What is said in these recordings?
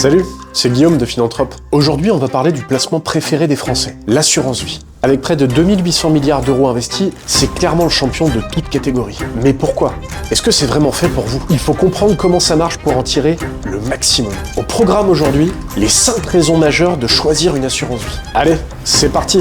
Salut, c'est Guillaume de Philanthrope. Aujourd'hui, on va parler du placement préféré des Français, l'assurance vie. Avec près de 2800 milliards d'euros investis, c'est clairement le champion de toute catégorie. Mais pourquoi? Est-ce que c'est vraiment fait pour vous? Il faut comprendre comment ça marche pour en tirer le maximum. Au programme aujourd'hui, les 5 raisons majeures de choisir une assurance vie. Allez, c'est parti!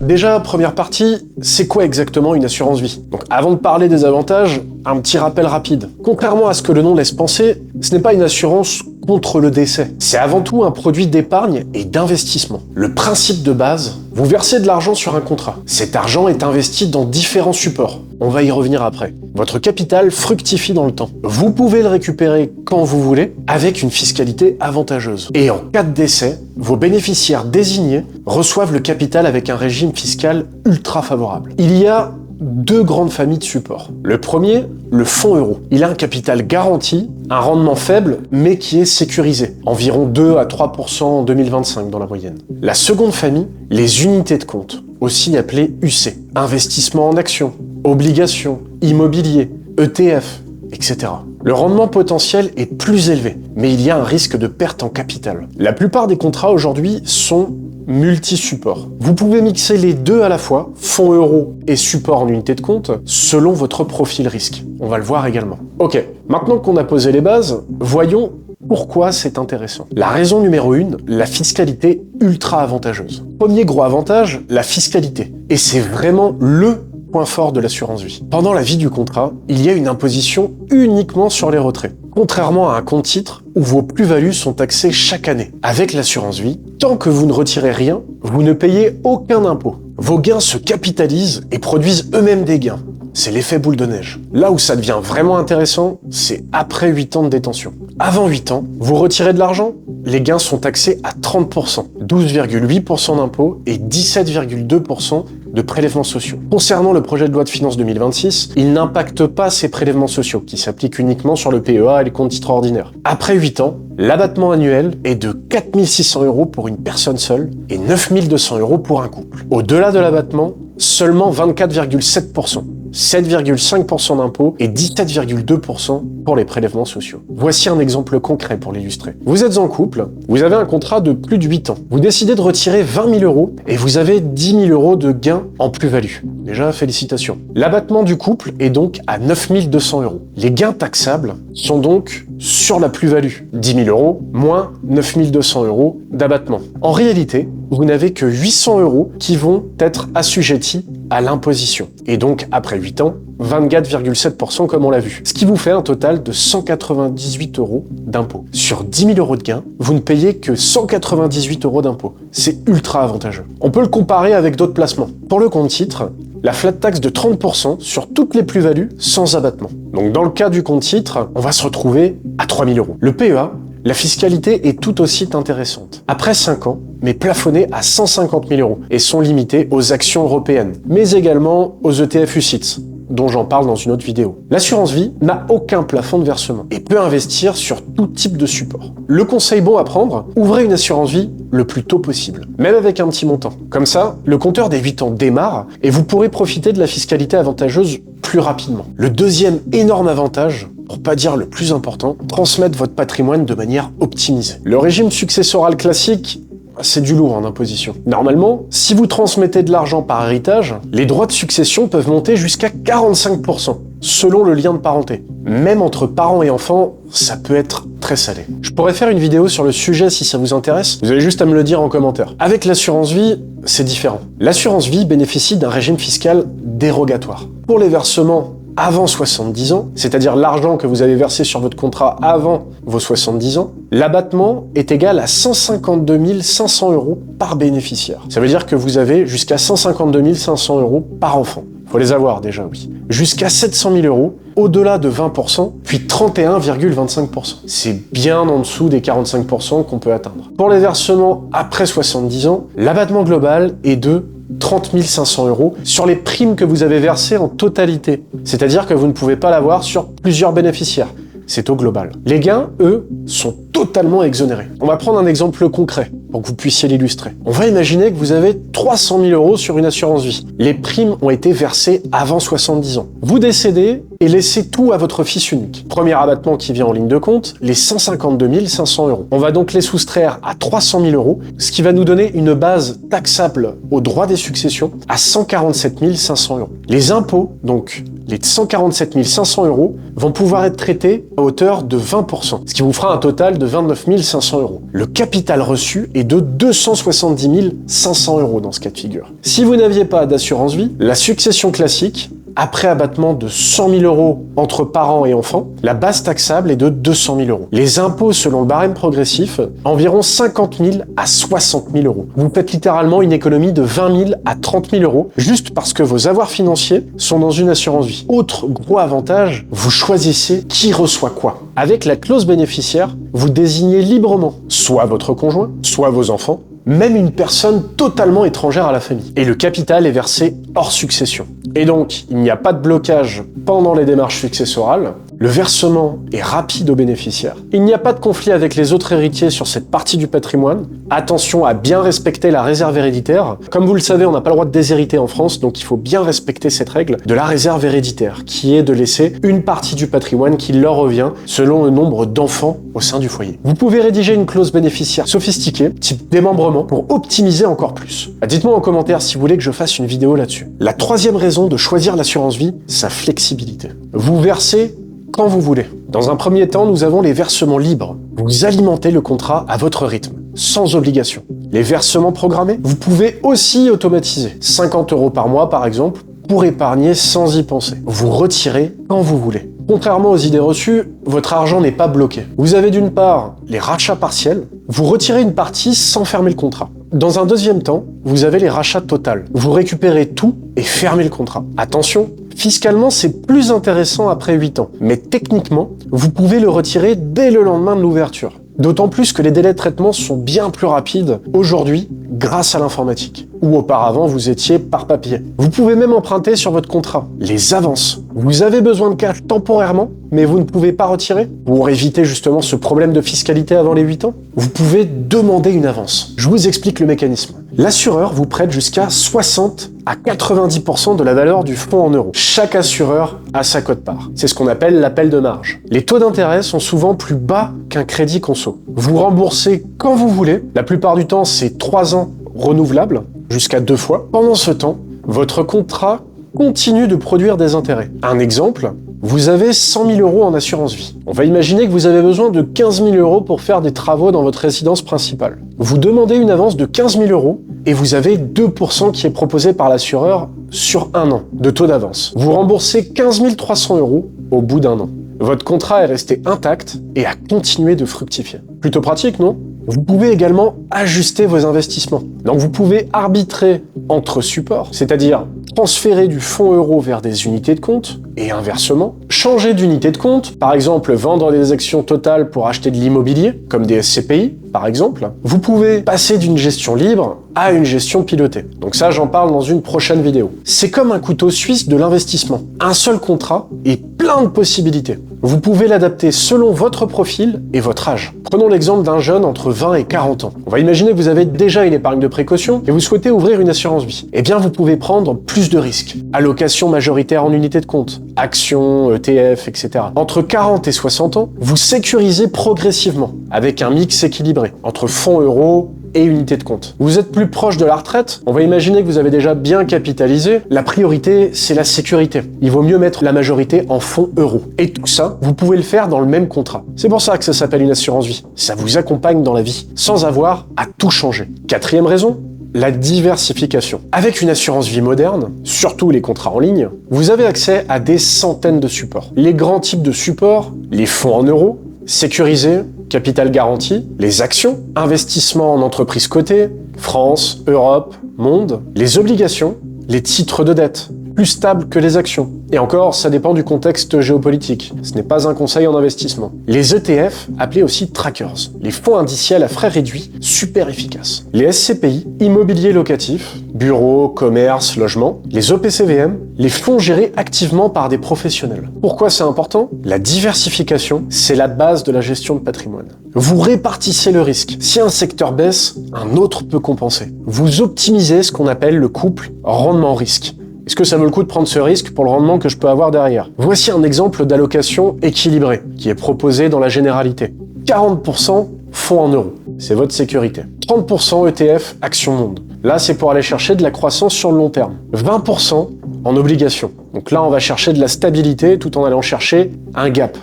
Déjà, première partie, c'est quoi exactement une assurance vie? Donc avant de parler des avantages, un petit rappel rapide. Contrairement à ce que le nom laisse penser, ce n'est pas une assurance contre le décès. C'est avant tout un produit d'épargne et d'investissement. Le principe de base, vous versez de l'argent sur un contrat. Cet argent est investi dans différents supports. On va y revenir après. Votre capital fructifie dans le temps. Vous pouvez le récupérer quand vous voulez, avec une fiscalité avantageuse. Et en cas de décès, vos bénéficiaires désignés reçoivent le capital avec un régime fiscal ultra favorable. Il y a 2 grandes familles de supports. Le premier, le fonds euro. Il a un capital garanti, un rendement faible, mais qui est sécurisé. Environ 2 à 3% en 2025 dans la moyenne. La seconde famille, les unités de compte, aussi appelées UC. Investissement en actions, obligations, immobilier, ETF, etc. Le rendement potentiel est plus élevé, mais il y a un risque de perte en capital. La plupart des contrats aujourd'hui sont multi-supports. Vous pouvez mixer les deux à la fois, fonds euro et support en unité de compte, selon votre profil risque. On va le voir également. Ok, maintenant qu'on a posé les bases, voyons pourquoi c'est intéressant. La raison numéro 1, la fiscalité ultra avantageuse. Premier gros avantage, la fiscalité. Et c'est vraiment le point fort de l'assurance vie. Pendant la vie du contrat, il y a une imposition uniquement sur les retraits. Contrairement à un compte titre où vos plus-values sont taxées chaque année. Avec l'assurance vie, tant que vous ne retirez rien, vous ne payez aucun impôt. Vos gains se capitalisent et produisent eux-mêmes des gains. C'est l'effet boule de neige. Là où ça devient vraiment intéressant, c'est après 8 ans de détention. Avant 8 ans, vous retirez de l'argent, les gains sont taxés à 30%, 12,8% d'impôts et 17,2% de prélèvements sociaux. Concernant le projet de loi de finances 2026, il n'impacte pas ces prélèvements sociaux, qui s'appliquent uniquement sur le PEA et les comptes titres ordinaires. Après 8 ans, l'abattement annuel est de 4 600 € pour une personne seule et 9 200 € pour un couple. Au-delà de l'abattement, seulement 24,7%. 7,5% d'impôts et 17,2% pour les prélèvements sociaux. Voici un exemple concret pour l'illustrer. Vous êtes en couple, vous avez un contrat de plus de 8 ans. Vous décidez de retirer 20 000 € et vous avez 10 000 € de gains en plus-value. Déjà, félicitations. L'abattement du couple est donc à 9 200 €. Les gains taxables sont donc sur la plus-value. 10 000 € moins 9 200 € d'abattement. En réalité, vous n'avez que 800 € qui vont être assujettis à l'imposition. Et donc, après 8 ans, 24,7% comme on l'a vu. Ce qui vous fait un total de 198 € d'impôt. Sur 10 000 € de gains, vous ne payez que 198 € d'impôt. C'est ultra avantageux. On peut le comparer avec d'autres placements. Pour le compte titre, la flat tax de 30% sur toutes les plus-values sans abattement. Donc dans le cas du compte titre, on va se retrouver à 3 000 €. Le PEA, la fiscalité est tout aussi intéressante. Après 5 ans, mais plafonnés à 150 000 € et sont limités aux actions européennes, mais également aux ETF UCITS, dont j'en parle dans une autre vidéo. L'assurance vie n'a aucun plafond de versement et peut investir sur tout type de support. Le conseil bon à prendre, ouvrez une assurance vie le plus tôt possible, même avec un petit montant. Comme ça, le compteur des 8 ans démarre et vous pourrez profiter de la fiscalité avantageuse plus rapidement. Le deuxième énorme avantage, pour pas dire le plus important, transmettre votre patrimoine de manière optimisée. Le régime successoral classique, c'est du lourd en imposition. Normalement, si vous transmettez de l'argent par héritage, les droits de succession peuvent monter jusqu'à 45%, selon le lien de parenté. Même entre parents et enfants, ça peut être très salé. Je pourrais faire une vidéo sur le sujet si ça vous intéresse, vous avez juste à me le dire en commentaire. Avec l'assurance vie, c'est différent. L'assurance vie bénéficie d'un régime fiscal dérogatoire. Pour les versements avant 70 ans, c'est-à-dire l'argent que vous avez versé sur votre contrat avant vos 70 ans, l'abattement est égal à 152 500 € par bénéficiaire. Ça veut dire que vous avez jusqu'à 152 500 € par enfant. Faut les avoir déjà, oui. Jusqu'à 700 000 €, au-delà de 20%, puis 31,25%. C'est bien en dessous des 45% qu'on peut atteindre. Pour les versements après 70 ans, l'abattement global est de 30 500 € sur les primes que vous avez versées en totalité. C'est-à-dire que vous ne pouvez pas l'avoir sur plusieurs bénéficiaires. c'est au global. Les gains, eux, sont totalement exonérés. On va prendre un exemple concret pour que vous puissiez l'illustrer. On va imaginer que vous avez 300 000 euros sur une assurance vie. Les primes ont été versées avant 70 ans. Vous décédez et laissez tout à votre fils unique. Premier abattement qui vient en ligne de compte, les 152 500 euros. On va donc les soustraire à 300 000 euros, ce qui va nous donner une base taxable au droit des successions à 147 500 euros. Les impôts, donc les 147 500 euros, vont pouvoir être traités à hauteur de 20%, ce qui vous fera un total de 29 500 euros. Le capital reçu est de 270 500 euros dans ce cas de figure. Si vous n'aviez pas d'assurance vie, la succession classique, après abattement de 100 000 euros entre parents et enfants, la base taxable est de 200 000 euros. Les impôts selon le barème progressif, environ 50 000 à 60 000 euros. Vous faites littéralement une économie de 20 000 à 30 000 euros, juste parce que vos avoirs financiers sont dans une assurance vie. Autre gros avantage, vous choisissez qui reçoit quoi. Avec la clause bénéficiaire, vous désignez librement soit votre conjoint, soit vos enfants, même une personne totalement étrangère à la famille. Et le capital est versé hors succession. Et donc, il n'y a pas de blocage pendant les démarches successorales, le versement est rapide aux bénéficiaires. Il n'y a pas de conflit avec les autres héritiers sur cette partie du patrimoine. Attention à bien respecter la réserve héréditaire. Comme vous le savez, on n'a pas le droit de déshériter en France, donc il faut bien respecter cette règle de la réserve héréditaire, qui est de laisser une partie du patrimoine qui leur revient selon le nombre d'enfants au sein du foyer. Vous pouvez rédiger une clause bénéficiaire sophistiquée, type démembrement, pour optimiser encore plus. Dites-moi en commentaire si vous voulez que je fasse une vidéo là-dessus. La troisième raison de choisir l'assurance vie, sa flexibilité. Vous versez quand vous voulez. Dans un premier temps, nous avons les versements libres. Vous alimentez le contrat à votre rythme, sans obligation. Les versements programmés, vous pouvez aussi automatiser. 50 euros par mois, par exemple, pour épargner sans y penser. Vous retirez quand vous voulez. Contrairement aux idées reçues, votre argent n'est pas bloqué. Vous avez d'une part les rachats partiels, vous retirez une partie sans fermer le contrat. Dans un deuxième temps, vous avez les rachats totaux. Vous récupérez tout et fermez le contrat. Attention, fiscalement, c'est plus intéressant après 8 ans. Mais techniquement, vous pouvez le retirer dès le lendemain de l'ouverture. D'autant plus que les délais de traitement sont bien plus rapides aujourd'hui grâce à l'informatique. Ou auparavant, vous étiez par papier. Vous pouvez même emprunter sur votre contrat. Les avances. Vous avez besoin de cash temporairement, mais vous ne pouvez pas retirer pour éviter justement ce problème de fiscalité avant les 8 ans. Vous pouvez demander une avance. Je vous explique le mécanisme. L'assureur vous prête jusqu'à 60 à 90% de la valeur du fonds en euros. Chaque assureur a sa quote-part. C'est ce qu'on appelle l'appel de marge. Les taux d'intérêt sont souvent plus bas qu'un crédit conso. Vous remboursez quand vous voulez. La plupart du temps, c'est 3 ans renouvelables, jusqu'à 2 fois. Pendant ce temps, votre contrat continue de produire des intérêts. Un exemple, vous avez 100 000 euros en assurance vie. On va imaginer que vous avez besoin de 15 000 euros pour faire des travaux dans votre résidence principale. Vous demandez une avance de 15 000 euros et vous avez 2% qui est proposé par l'assureur sur 1 an de taux d'avance. Vous remboursez 15 300 euros au bout d'1 an. Votre contrat est resté intact et a continué de fructifier. Plutôt pratique, non ? Vous pouvez également ajuster vos investissements. Donc vous pouvez arbitrer entre supports, c'est-à-dire transférer du fonds euro vers des unités de compte et inversement, changer d'unité de compte, par exemple vendre des actions totales pour acheter de l'immobilier, comme des SCPI par exemple. Vous pouvez passer d'une gestion libre à une gestion pilotée. Donc ça, j'en parle dans une prochaine vidéo. C'est comme un couteau suisse de l'investissement. Un seul contrat et plein de possibilités. Vous pouvez l'adapter selon votre profil et votre âge. Prenons l'exemple d'un jeune entre 20 et 40 ans. On va imaginer que vous avez déjà une épargne de précaution et vous souhaitez ouvrir une assurance vie. Eh bien, vous pouvez prendre plus de risques. Allocation majoritaire en unité de compte, actions, ETF, etc. Entre 40 et 60 ans, vous sécurisez progressivement avec un mix équilibré entre fonds euros et unité de compte. Vous êtes plus proche de la retraite, on va imaginer que vous avez déjà bien capitalisé. La priorité, c'est la sécurité. Il vaut mieux mettre la majorité en fonds euros. Et tout ça, vous pouvez le faire dans le même contrat. C'est pour ça que ça s'appelle une assurance vie. Ça vous accompagne dans la vie, sans avoir à tout changer. Quatrième raison, la diversification. Avec une assurance vie moderne, surtout les contrats en ligne, vous avez accès à des centaines de supports. Les grands types de supports, les fonds en euros, sécurisés, capital garanti, les actions, investissements en entreprises cotées, France, Europe, monde, les obligations, les titres de dette, plus stable que les actions. Et encore, ça dépend du contexte géopolitique. Ce n'est pas un conseil en investissement. Les ETF, appelés aussi trackers, les fonds indiciels à frais réduits, super efficaces. Les SCPI, immobilier locatif, bureaux, commerce, logement, les OPCVM, les fonds gérés activement par des professionnels. Pourquoi c'est important? La diversification, c'est la base de la gestion de patrimoine. Vous répartissez le risque. Si un secteur baisse, un autre peut compenser. Vous optimisez ce qu'on appelle le couple rendement-risque. Est-ce que ça vaut le coup de prendre ce risque pour le rendement que je peux avoir derrière? Voici un exemple d'allocation équilibrée qui est proposé dans la généralité. 40% fonds en euros, c'est votre sécurité. 30% ETF Action Monde. Là, c'est pour aller chercher de la croissance sur le long terme. 20% en obligations. Donc là, on va chercher de la stabilité tout en allant chercher un gap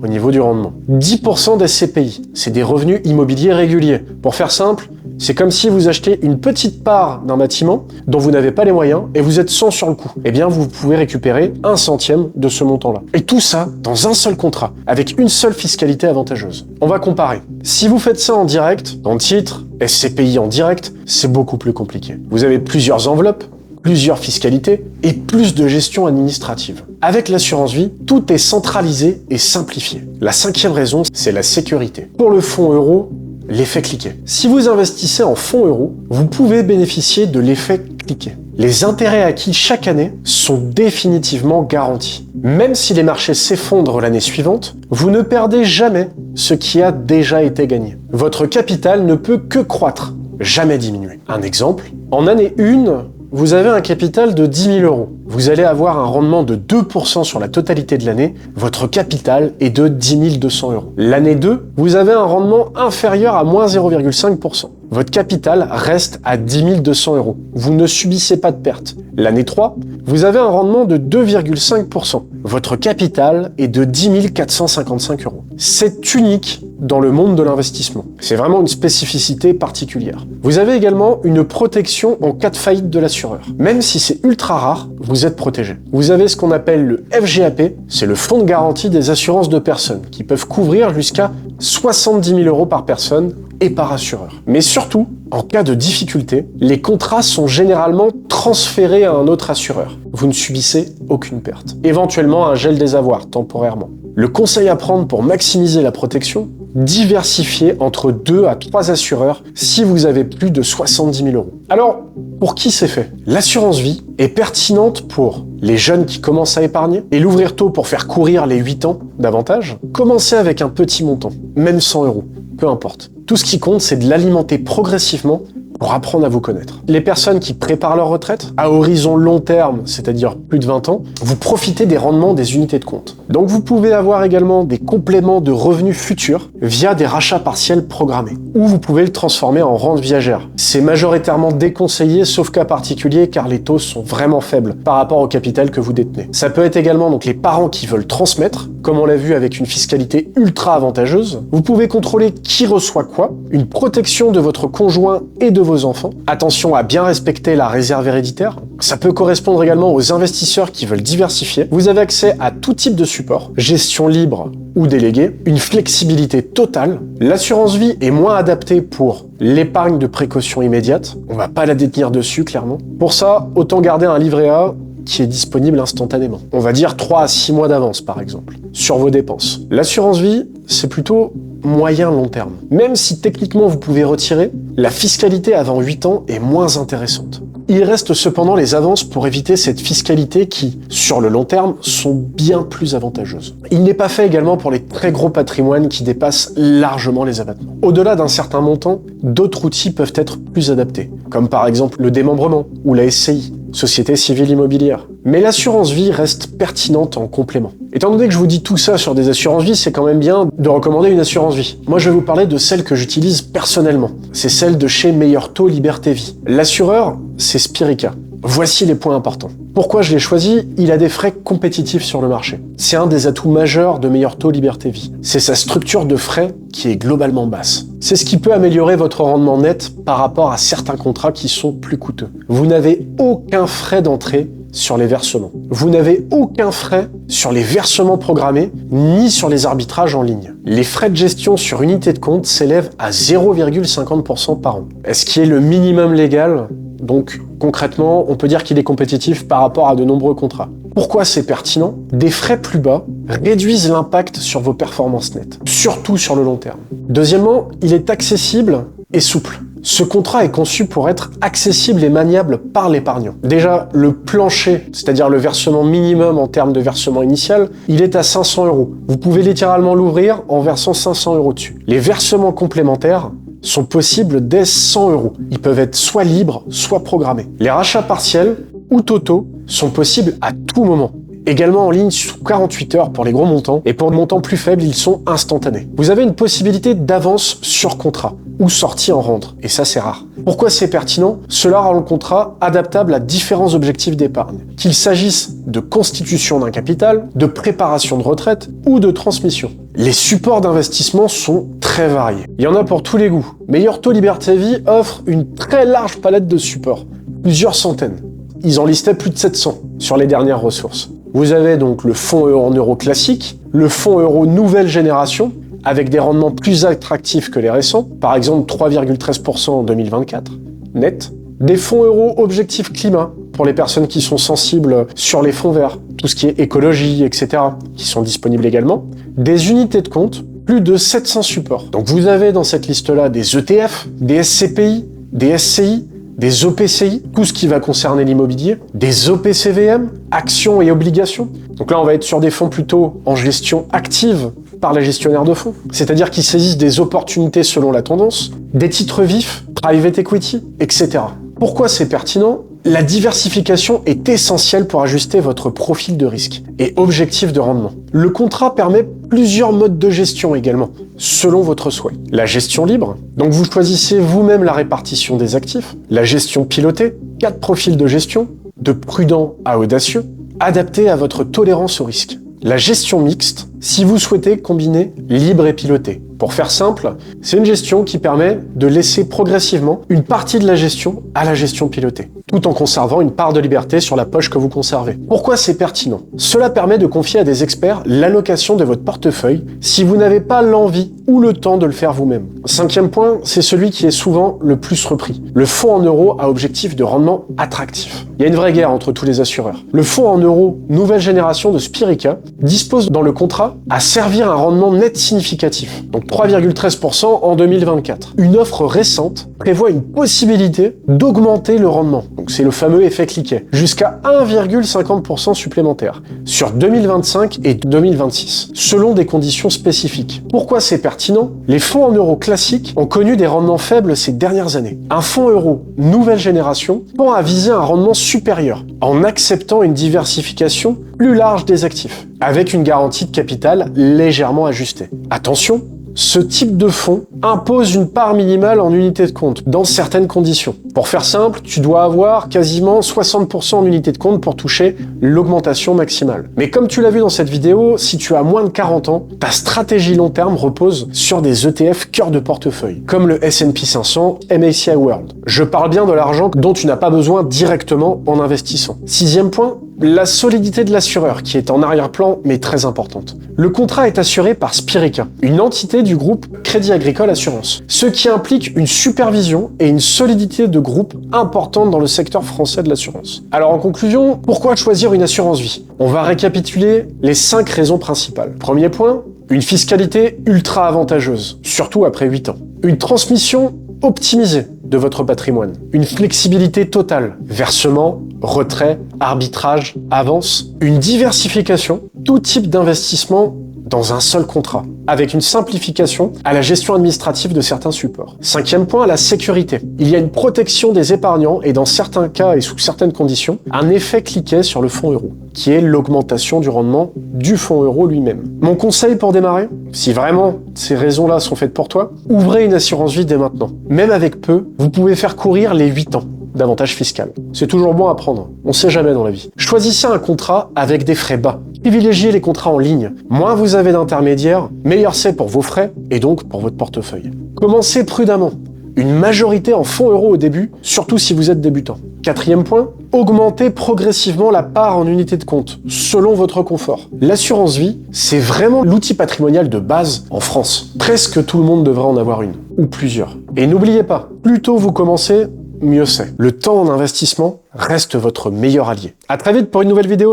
au niveau du rendement. 10% des SCPI, c'est des revenus immobiliers réguliers. Pour faire simple, c'est comme si vous achetez une petite part d'un bâtiment dont vous n'avez pas les moyens et vous êtes 100 sur le coup. Eh bien, vous pouvez récupérer 1/100 de ce montant-là. Et tout ça dans un seul contrat, avec une seule fiscalité avantageuse. On va comparer. Si vous faites ça en direct, dans le titre, SCPI en direct, c'est beaucoup plus compliqué. Vous avez plusieurs enveloppes, plusieurs fiscalités et plus de gestion administrative. Avec l'assurance vie, tout est centralisé et simplifié. La 5e raison, c'est la sécurité. Pour le fonds euro, l'effet cliquet. Si vous investissez en fonds euros, vous pouvez bénéficier de l'effet cliquet. Les intérêts acquis chaque année sont définitivement garantis. Même si les marchés s'effondrent l'année suivante, vous ne perdez jamais ce qui a déjà été gagné. Votre capital ne peut que croître, jamais diminuer. Un exemple, en année 1, vous avez un capital de 10 000 euros. Vous allez avoir un rendement de 2% sur la totalité de l'année. Votre capital est de 10 200 euros. L'année 2, vous avez un rendement inférieur à moins 0,5%. Votre capital reste à 10 200 euros. Vous ne subissez pas de perte. L'année 3, vous avez un rendement de 2,5%. Votre capital est de 10 455 euros. C'est unique dans le monde de l'investissement. C'est vraiment une spécificité particulière. Vous avez également une protection en cas de faillite de l'assureur. Même si c'est ultra rare, vous êtes protégé. Vous avez ce qu'on appelle le FGAP, c'est le fonds de garantie des assurances de personnes, qui peuvent couvrir jusqu'à 70 000 euros par personne et par assureur. Mais surtout, en cas de difficulté, les contrats sont généralement transférés à un autre assureur. Vous ne subissez aucune perte. Éventuellement un gel des avoirs, temporairement. Le conseil à prendre pour maximiser la protection, diversifiez entre 2 à 3 assureurs si vous avez plus de 70 000 euros. Alors, pour qui c'est fait? L'assurance vie est pertinente pour les jeunes qui commencent à épargner et l'ouvrir tôt pour faire courir les 8 ans davantage. Commencez avec un petit montant, même 100 euros, peu importe. Tout ce qui compte, c'est de l'alimenter progressivement pour apprendre à vous connaître. Les personnes qui préparent leur retraite, à horizon long terme, c'est-à-dire plus de 20 ans, vous profitez des rendements des unités de compte. Donc vous pouvez avoir également des compléments de revenus futurs via des rachats partiels programmés, ou vous pouvez le transformer en rente viagère. C'est majoritairement déconseillé, sauf cas particulier, car les taux sont vraiment faibles par rapport au capital que vous détenez. Ça peut être également donc les parents qui veulent transmettre, comme on l'a vu avec une fiscalité ultra avantageuse. Vous pouvez contrôler qui reçoit quoi, une protection de votre conjoint et de vos enfants. Attention à bien respecter la réserve héréditaire. Ça peut correspondre également aux investisseurs qui veulent diversifier. Vous avez accès à tout type de support, gestion libre ou déléguée, une flexibilité totale. L'assurance vie est moins adaptée pour l'épargne de précaution immédiate. On va pas la détenir dessus, clairement. Pour ça, autant garder un livret A qui est disponible instantanément. On va dire 3 à 6 mois d'avance, par exemple, sur vos dépenses. L'assurance vie, c'est plutôt moyen-long terme. Même si techniquement vous pouvez retirer, la fiscalité avant 8 ans est moins intéressante. Il reste cependant les avances pour éviter cette fiscalité qui, sur le long terme, sont bien plus avantageuses. Il n'est pas fait également pour les très gros patrimoines qui dépassent largement les abattements. Au-delà d'un certain montant, d'autres outils peuvent être plus adaptés, comme par exemple le démembrement ou la SCI, Société Civile Immobilière. Mais l'assurance vie reste pertinente en complément. Étant donné que je vous dis tout ça sur des assurances vie, c'est quand même bien de recommander une assurance vie. Moi, je vais vous parler de celle que j'utilise personnellement. C'est celle de chez Meilleur Taux Liberté Vie. L'assureur, c'est Spirica. Voici les points importants. Pourquoi je l'ai choisi? Il a des frais compétitifs sur le marché. C'est un des atouts majeurs de Meilleur Taux Liberté Vie. C'est sa structure de frais qui est globalement basse. C'est ce qui peut améliorer votre rendement net par rapport à certains contrats qui sont plus coûteux. Vous n'avez aucun frais d'entrée sur les versements. Vous n'avez aucun frais sur les versements programmés, ni sur les arbitrages en ligne. Les frais de gestion sur unité de compte s'élèvent à 0,50% par an. Ce qui est le minimum légal Donc concrètement, on peut dire qu'il est compétitif par rapport à de nombreux contrats. Pourquoi c'est pertinent? Des frais plus bas réduisent l'impact sur vos performances nettes, surtout sur le long terme. Deuxièmement, il est accessible et souple. Ce contrat est conçu pour être accessible et maniable par l'épargnant. Déjà, le plancher, c'est-à-dire le versement minimum en termes de versement initial, il est à 500 €. Vous pouvez littéralement l'ouvrir en versant 500 € dessus. Les versements complémentaires sont possibles dès 100 €. Ils peuvent être soit libres, soit programmés. Les rachats partiels ou totaux sont possibles à tout moment. Également en ligne sous 48 heures pour les gros montants, et pour les montants plus faibles, ils sont instantanés. Vous avez une possibilité d'avance sur contrat, ou sortie en rente, et ça c'est rare. Pourquoi c'est pertinent? Cela rend le contrat adaptable à différents objectifs d'épargne, qu'il s'agisse de constitution d'un capital, de préparation de retraite, ou de transmission. Les supports d'investissement sont très variés. Il y en a pour tous les goûts. Meilleur Taux Liberté Vie offre une très large palette de supports, plusieurs centaines. Ils en listaient plus de 700 sur les dernières ressources. Vous avez donc le fonds en euros classique, le fonds euro nouvelle génération, avec des rendements plus attractifs que les récents, par exemple 3,13% en 2024, net. Des fonds euros objectif climat, pour les personnes qui sont sensibles sur les fonds verts, tout ce qui est écologie, etc., qui sont disponibles également. Des unités de compte, plus de 700 supports. Donc vous avez dans cette liste-là des ETF, des SCPI, des SCI, des OPCI, tout ce qui va concerner l'immobilier, des OPCVM, actions et obligations. Donc là, on va être sur des fonds plutôt en gestion active par les gestionnaires de fonds, c'est-à-dire qu'ils saisissent des opportunités selon la tendance, des titres vifs, private equity, etc. Pourquoi c'est pertinent? La diversification est essentielle pour ajuster votre profil de risque et objectif de rendement. Le contrat permet plusieurs modes de gestion également, selon votre souhait. La gestion libre, donc vous choisissez vous-même la répartition des actifs. La gestion pilotée, 4 profils de gestion, de prudent à audacieux, adaptés à votre tolérance au risque. La gestion mixte, si vous souhaitez combiner libre et piloté. Pour faire simple, c'est une gestion qui permet de laisser progressivement une partie de la gestion à la gestion pilotée, tout en conservant une part de liberté sur la poche que vous conservez. Pourquoi c'est pertinent? Cela permet de confier à des experts l'allocation de votre portefeuille si vous n'avez pas l'envie ou le temps de le faire vous-même. Cinquième point, c'est celui qui est souvent le plus repris. Le fonds en euros à objectif de rendement attractif. Il y a une vraie guerre entre tous les assureurs. Le fonds en euros nouvelle génération de Spirica dispose dans le contrat à servir un rendement net significatif, donc 3,13% en 2024. Une offre récente prévoit une possibilité d'augmenter le rendement, donc c'est le fameux effet cliquet, jusqu'à 1,50% supplémentaire sur 2025 et 2026, selon des conditions spécifiques. Pourquoi c'est pertinent? Les fonds en euros classiques ont connu des rendements faibles ces dernières années. Un fonds euro nouvelle génération tend à viser un rendement supérieur en acceptant une diversification plus large des actifs, avec une garantie de capital légèrement ajustée. Attention, ce type de fonds impose une part minimale en unités de compte, dans certaines conditions. Pour faire simple, tu dois avoir quasiment 60% en unités de compte pour toucher l'augmentation maximale. Mais comme tu l'as vu dans cette vidéo, si tu as moins de 40 ans, ta stratégie long terme repose sur des ETF cœur de portefeuille, comme le S&P 500, MSCI World. Je parle bien de l'argent dont tu n'as pas besoin directement en investissant. Sixième point, la solidité de l'assureur, qui est en arrière-plan, mais très importante. Le contrat est assuré par Spirica, une entité du groupe Crédit Agricole Assurance, ce qui implique une supervision et une solidité de groupe importante dans le secteur français de l'assurance. Alors en conclusion, pourquoi choisir une assurance vie? On va récapituler les 5 raisons principales. Premier point, une fiscalité ultra avantageuse, surtout après 8 ans. Une transmission optimisée de votre patrimoine. Une flexibilité totale. Versement, retrait, arbitrage, avance. Une diversification, tout type d'investissement dans un seul contrat, avec une simplification à la gestion administrative de certains supports. Cinquième point, la sécurité. Il y a une protection des épargnants et dans certains cas et sous certaines conditions, un effet cliquet sur le fonds euro, qui est l'augmentation du rendement du fonds euro lui-même. Mon conseil pour démarrer, si vraiment ces raisons-là sont faites pour toi, ouvrez une assurance vie dès maintenant. Même avec peu, vous pouvez faire courir les 8 ans d'avantage fiscal. C'est toujours bon à prendre, on sait jamais dans la vie. Choisissez un contrat avec des frais bas. Privilégiez les contrats en ligne. Moins vous avez d'intermédiaires, meilleur c'est pour vos frais et donc pour votre portefeuille. Commencez prudemment. Une majorité en fonds euros au début, surtout si vous êtes débutant. Quatrième point, augmentez progressivement la part en unité de compte, selon votre confort. L'assurance vie, c'est vraiment l'outil patrimonial de base en France. Presque tout le monde devrait en avoir une, ou plusieurs. Et n'oubliez pas, plus tôt vous commencez, mieux c'est. Le temps en investissement reste votre meilleur allié. À très vite pour une nouvelle vidéo.